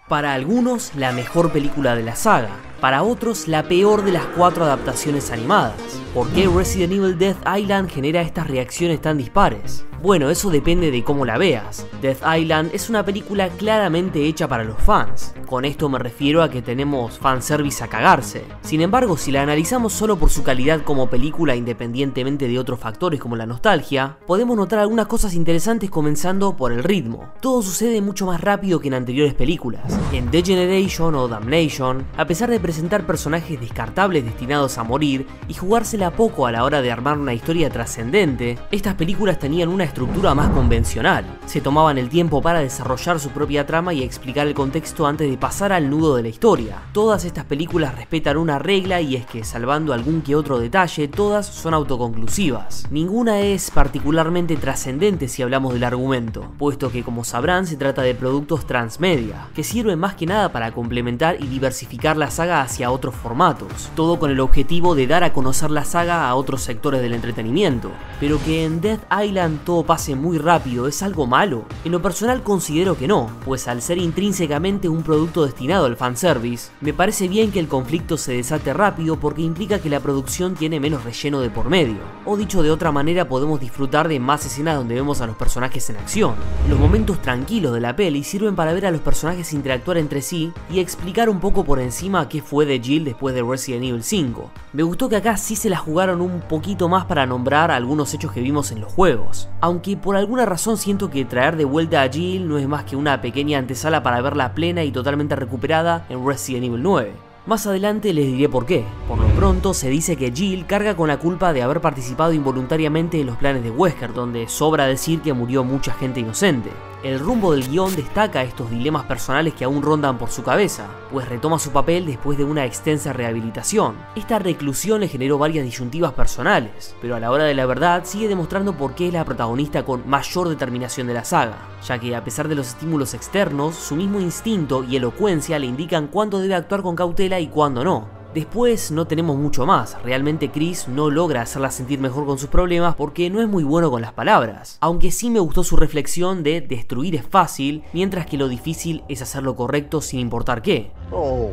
Para algunos, la mejor película de la saga. Para otros, la peor de las 4 adaptaciones animadas. ¿Por qué Resident Evil Death Island genera estas reacciones tan dispares? Bueno, eso depende de cómo la veas. Death Island es una película claramente hecha para los fans. Con esto me refiero a que tenemos fanservice a cagarse. Sin embargo, si la analizamos solo por su calidad como película independientemente de otros factores como la nostalgia, podemos notar algunas cosas interesantes comenzando por el ritmo. Todo sucede mucho más rápido que en anteriores películas. En The Generation o Damnation, a pesar de presentar personajes descartables destinados a morir y jugársela poco a la hora de armar una historia trascendente, estas películas tenían una estructura más convencional. Se tomaban el tiempo para desarrollar su propia trama y explicar el contexto antes de pasar al nudo de la historia. Todas estas películas respetan una regla y es que, salvando algún que otro detalle, todas son autoconclusivas. Ninguna es particularmente trascendente si hablamos del argumento, puesto que, como sabrán, se trata de productos transmedia, que sirven más que nada para complementar y diversificar la saga hacia otros formatos, todo con el objetivo de dar a conocer la saga a otros sectores del entretenimiento. Pero que en Death Island todo pase muy rápido, ¿es algo malo? En lo personal considero que no, pues al ser intrínsecamente un producto destinado al fanservice, me parece bien que el conflicto se desate rápido porque implica que la producción tiene menos relleno de por medio. O dicho de otra manera, podemos disfrutar de más escenas donde vemos a los personajes en acción. Los momentos tranquilos de la peli sirven para ver a los personajes interactuar entre sí y explicar un poco por encima qué fue de Jill después de Resident Evil 5. Me gustó que acá sí se la jugaron un poquito más para nombrar algunos hechos que vimos en los juegos, aunque por alguna razón siento que traer de vuelta a Jill no es más que una pequeña antesala para verla plena y totalmente recuperada en Resident Evil 9. Más adelante les diré por qué. Por lo pronto se dice que Jill carga con la culpa de haber participado involuntariamente en los planes de Wesker, donde sobra decir que murió mucha gente inocente. El rumbo del guión destaca estos dilemas personales que aún rondan por su cabeza, pues retoma su papel después de una extensa rehabilitación. Esta reclusión le generó varias disyuntivas personales, pero a la hora de la verdad sigue demostrando por qué es la protagonista con mayor determinación de la saga, ya que a pesar de los estímulos externos, su mismo instinto y elocuencia le indican cuándo debe actuar con cautela y cuándo no. Después no tenemos mucho más, realmente Chris no logra hacerla sentir mejor con sus problemas porque no es muy bueno con las palabras, aunque sí me gustó su reflexión de destruir es fácil, mientras que lo difícil es hacer lo correcto sin importar qué. Oh,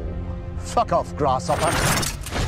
fuck off, grasshopper.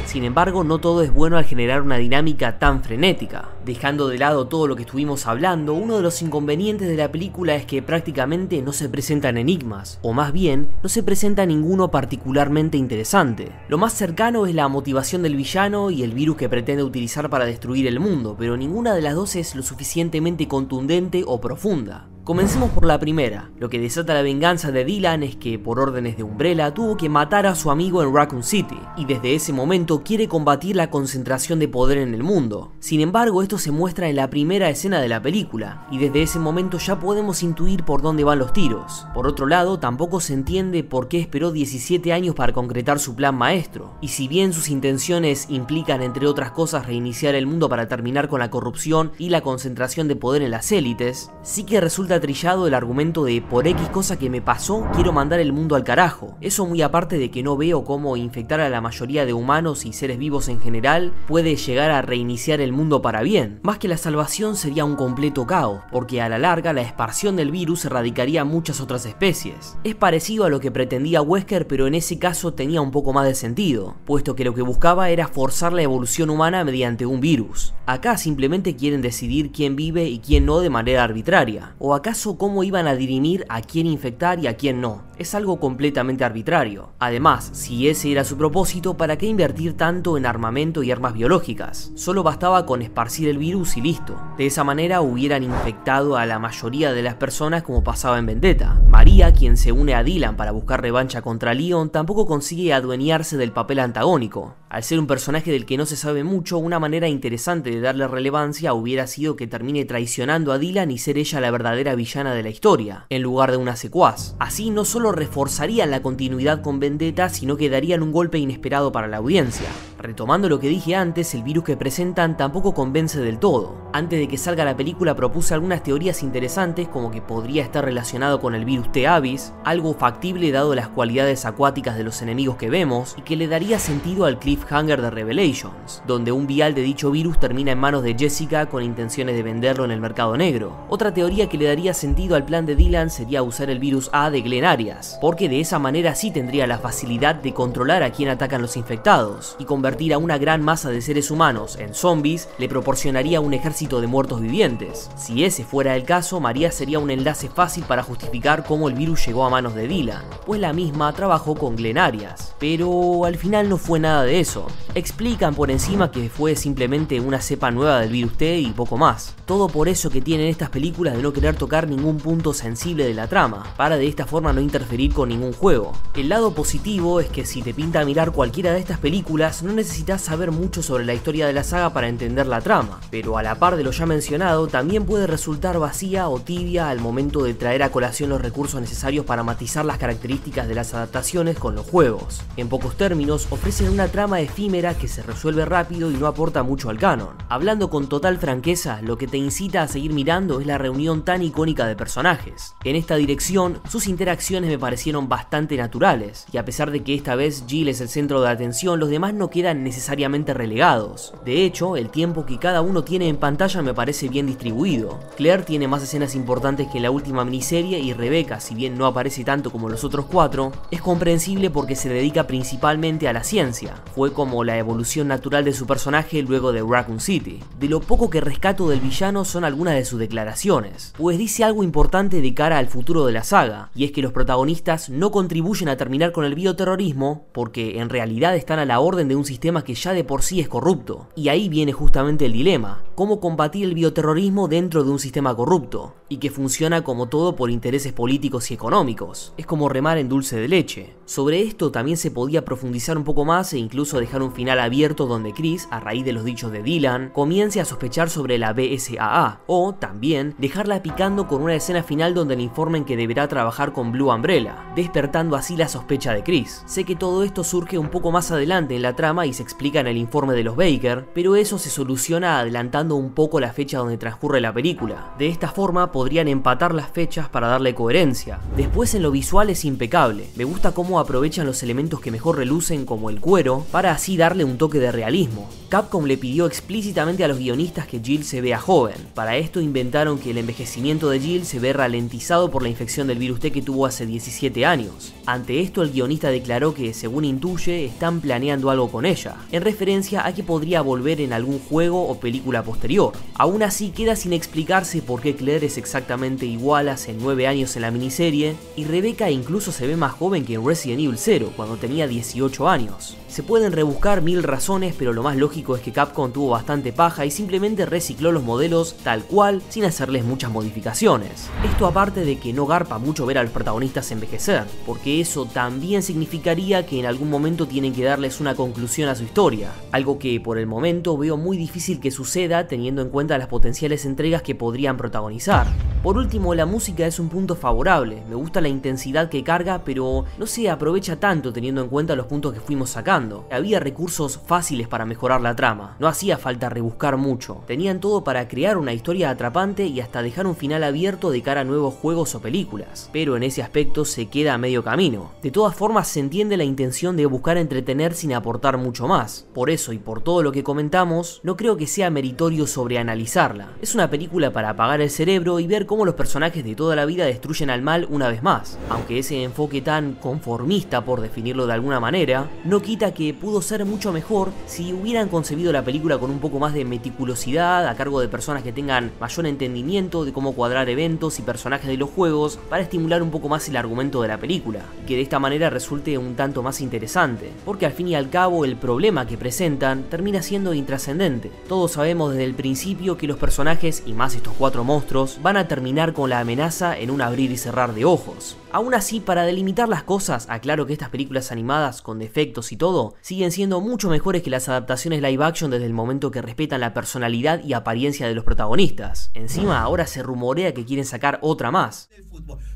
Sin embargo, no todo es bueno al generar una dinámica tan frenética. Dejando de lado todo lo que estuvimos hablando, uno de los inconvenientes de la película es que prácticamente no se presentan enigmas, o más bien, no se presenta ninguno particularmente interesante. Lo más cercano es la motivación del villano y el virus que pretende utilizar para destruir el mundo, pero ninguna de las dos es lo suficientemente contundente o profunda. Comencemos por la primera. Lo que desata la venganza de Dylan es que, por órdenes de Umbrella, tuvo que matar a su amigo en Raccoon City, y desde ese momento quiere combatir la concentración de poder en el mundo. Sin embargo, esto se muestra en la primera escena de la película, y desde ese momento ya podemos intuir por dónde van los tiros. Por otro lado, tampoco se entiende por qué esperó 17 años para concretar su plan maestro, y si bien sus intenciones implican, entre otras cosas, reiniciar el mundo para terminar con la corrupción y la concentración de poder en las élites, sí que resulta trillado el argumento de por X cosa que me pasó, quiero mandar el mundo al carajo. Eso muy aparte de que no veo cómo infectar a la mayoría de humanos y seres vivos en general puede llegar a reiniciar el mundo para bien. Más que la salvación sería un completo caos, porque a la larga la esparción del virus erradicaría a muchas otras especies. Es parecido a lo que pretendía Wesker, pero en ese caso tenía un poco más de sentido, puesto que lo que buscaba era forzar la evolución humana mediante un virus. Acá simplemente quieren decidir quién vive y quién no de manera arbitraria. ¿O acaso cómo iban a dirimir a quién infectar y a quién no? Es algo completamente arbitrario. Además, si ese era su propósito, ¿para qué invertir tanto en armamento y armas biológicas? Solo bastaba con esparcir el virus y listo. De esa manera hubieran infectado a la mayoría de las personas como pasaba en Vendetta. María, quien se une a Dylan para buscar revancha contra Leon, tampoco consigue adueñarse del papel antagónico. Al ser un personaje del que no se sabe mucho, una manera interesante de darle relevancia hubiera sido que termine traicionando a Dylan y ser ella la verdadera villana de la historia, en lugar de una secuaz. Así no solo reforzarían la continuidad con Vendetta, sino que darían un golpe inesperado para la audiencia. Retomando lo que dije antes, el virus que presentan tampoco convence del todo. Antes de que salga la película propuse algunas teorías interesantes, como que podría estar relacionado con el virus T-Avis, algo factible dado las cualidades acuáticas de los enemigos que vemos, y que le daría sentido al cliffhanger de Revelations, donde un vial de dicho virus termina en manos de Jessica con intenciones de venderlo en el mercado negro. Otra teoría que le daría sentido al plan de Dylan sería usar el virus A de Glenn Arias, porque de esa manera sí tendría la facilidad de controlar a quién atacan los infectados, y convertir a una gran masa de seres humanos en zombies le proporcionaría un ejército de muertos vivientes. Si ese fuera el caso, María sería un enlace fácil para justificar cómo el virus llegó a manos de Dylan, pues la misma trabajó con Glenn Arias. Pero al final no fue nada de eso. Explican por encima que fue simplemente una cepa nueva del virus T y poco más. Todo por eso que tienen estas películas de no querer tocar ningún punto sensible de la trama, para de esta forma no interferir con ningún juego. El lado positivo es que si te pinta mirar cualquiera de estas películas, no necesitas saber mucho sobre la historia de la saga para entender la trama, pero a la par de lo ya mencionado, también puede resultar vacía o tibia al momento de traer a colación los recursos necesarios para matizar las características de las adaptaciones con los juegos. En pocos términos, ofrecen una trama efímera que se resuelve rápido y no aporta mucho al canon. Hablando con total franqueza, lo que te incita a seguir mirando es la reunión tan icónica de personajes. En esta dirección, sus interacciones me parecieron bastante naturales, y a pesar de que esta vez Jill es el centro de atención, los demás no quedan necesariamente relegados. De hecho, el tiempo que cada uno tiene en pantalla me parece bien distribuido. Claire tiene más escenas importantes que en la última miniserie, y Rebecca, si bien no aparece tanto como los otros cuatro, es comprensible porque se dedica principalmente a la ciencia. Fue como la evolución natural de su personaje luego de Raccoon City. De lo poco que rescato del villano son algunas de sus declaraciones, pues dice algo importante de cara al futuro de la saga, y es que los protagonistas no contribuyen a terminar con el bioterrorismo porque en realidad están a la orden de un sistema que ya de por sí es corrupto. Y ahí viene justamente el dilema: cómo combatir el bioterrorismo dentro de un sistema corrupto, y que funciona como todo por intereses políticos y económicos. Es como remar en dulce de leche. Sobre esto también se podía profundizar un poco más e incluso dejar un final abierto donde Chris, a raíz de los dichos de Dylan, comience a sospechar sobre la BSAA, o también dejarla picando con una escena final donde le informen que deberá trabajar con Blue Umbrella, despertando así la sospecha de Chris. Sé que todo esto surge un poco más adelante en la trama y se explica en el informe de los Baker, pero eso se soluciona adelantando un poco la fecha donde transcurre la película. De esta forma podrían empatar las fechas para darle coherencia. Después, en lo visual es impecable. Me gusta cómo aprovechan los elementos que mejor relucen, como el cuero, para así darle un toque de realismo. Capcom le pidió explícitamente a los guionistas que Jill se vea joven. Para esto inventaron que el envejecimiento de Jill se ve ralentizado por la infección del virus T que tuvo hace 17 años. Ante esto, el guionista declaró que, según intuye, están planeando algo con ella, en referencia a que podría volver en algún juego o película posterior. Aún así, queda sin explicarse por qué Claire es exactamente igual hace 9 años en la miniserie, y Rebecca incluso se ve más joven que en Resident Evil 0, cuando tenía 18 años. Se pueden rebuscar mil razones, pero lo más lógico es que Capcom tuvo bastante paja y simplemente recicló los modelos tal cual, sin hacerles muchas modificaciones. Esto aparte de que no garpa mucho ver a los protagonistas envejecer, porque eso también significaría que en algún momento tienen que darles una conclusión a su historia, algo que por el momento veo muy difícil que suceda teniendo en cuenta las potenciales entregas que podrían protagonizar. Por último, la música es un punto favorable, me gusta la intensidad que carga, pero no se aprovecha tanto teniendo en cuenta los puntos que fuimos sacando. Había recursos fáciles para mejorar la trama, no hacía falta rebuscar mucho, tenían todo para crear una historia atrapante y hasta dejar un final abierto de cara a nuevos juegos o películas, pero en ese aspecto se queda a medio camino. De todas formas, se entiende la intención de buscar entretener sin aportar mucho más. Por eso y por todo lo que comentamos, no creo que sea meritorio sobreanalizarla. Es una película para apagar el cerebro y ver cómo los personajes de toda la vida destruyen al mal una vez más, aunque ese enfoque tan conformista, por definirlo de alguna manera, no quita que pudo ser mucho mejor si hubieran concebido la película con un poco más de meticulosidad, a cargo de personas que tengan mayor entendimiento de cómo cuadrar eventos y personajes de los juegos para estimular un poco más el argumento de la película, y que de esta manera resulte un tanto más interesante, porque al fin y al cabo el problema que presentan termina siendo intrascendente. Todos sabemos desde el principio que los personajes, y más estos 4 monstruos, van a terminar con la amenaza en un abrir y cerrar de ojos. Aún así, para delimitar las cosas, aclaro que estas películas animadas, con defectos y todo, siguen siendo mucho mejores que las adaptaciones live action desde el momento que respetan la personalidad y apariencia de los protagonistas. Encima, ahora se rumorea que quieren sacar otra más.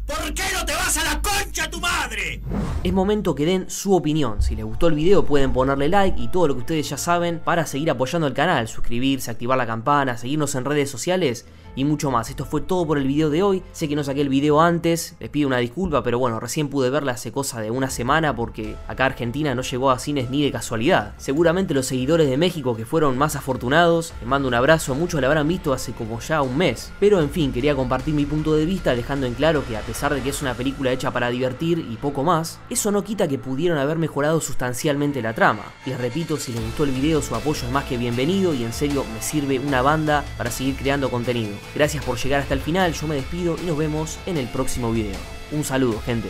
¿Por qué no te vas a la concha a tu madre? Es momento que den su opinión. Si les gustó el video pueden ponerle like y todo lo que ustedes ya saben para seguir apoyando el canal, suscribirse, activar la campana, seguirnos en redes sociales y mucho más. Esto fue todo por el video de hoy. Sé que no saqué el video antes, les pido una disculpa, pero bueno, recién pude verla hace cosa de una semana porque acá Argentina no llegó a cines ni de casualidad. Seguramente los seguidores de México que fueron más afortunados, les mando un abrazo, muchos la habrán visto hace como ya un mes. Pero en fin, quería compartir mi punto de vista dejando en claro que a pesar de que es una película hecha para divertir y poco más, eso no quita que pudieron haber mejorado sustancialmente la trama. Les repito, si les gustó el video su apoyo es más que bienvenido y en serio me sirve una banda para seguir creando contenido. Gracias por llegar hasta el final, yo me despido y nos vemos en el próximo video. Un saludo, gente.